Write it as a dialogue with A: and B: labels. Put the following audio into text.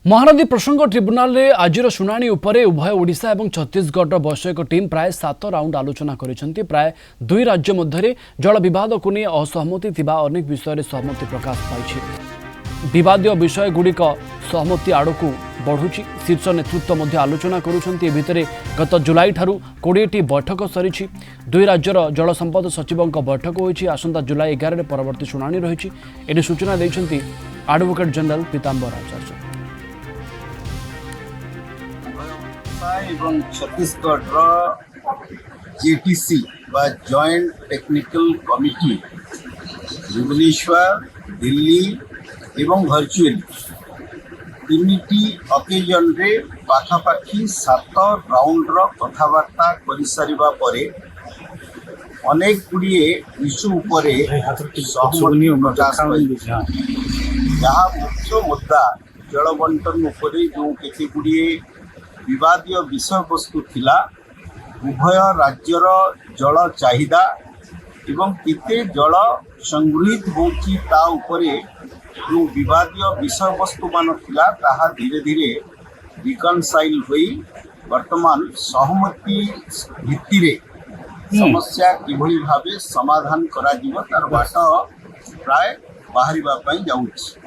A: महानदी प्रसंग ट्रिब्यूनाल रे आजिर शुणाणी उपरे उभय ओडिशा और छत्तीसगढ़ वैषयिक टीम प्राय 7 राउंड आलोचना करिसेंती। प्राय दुई राज्य मध्य जल विवाद को नहीं असहमति थिबा अनेक विषय सहमति प्रकाश पाई। विवादीय विषय गुड़िक सहमति आड़कू बढ़ुची। शीर्ष नेतृत्व मध्य आलोचना करुछंती। भितरे गत जुलाई ठारू 20टी बैठक सरी। दुई राज्यर जल संपद सचिवों बैठक होईछि। आसंता जुलाई 11 परवर्ती शुणाणी रही। एने सूचना दैछंती एडवोकेट जनरल पीताम्बर आचार्य।
B: एवं छत्तीसगढ़ जेटीसी बा joint technical committee Bhubaneswar Delhi एवं वर्चुअली तीन अकेजन रे पाखापाखी 7 राउंड कथबार्ता कर सारिबा परे अनेक गुड़िए इश्यू उपरे सहमति प्रकाश जहाँ मुख्य मुद्दा जल बंटन उपरे जो केते गुड़िए विवादीय विषय वस्तु थिला उभय राज्यर जल चाहिदा एवं केते जल संगृहित होची ता उपरे जो विवादीय विषय वस्तु मान थिला ताहा धीरे धीरे रिकनसाइल होई वर्तमान सहमति भित्तिरे समस्या किभली भावे समाधान करा जीव तार बाट प्राय बाहरिबा पई जाउछि।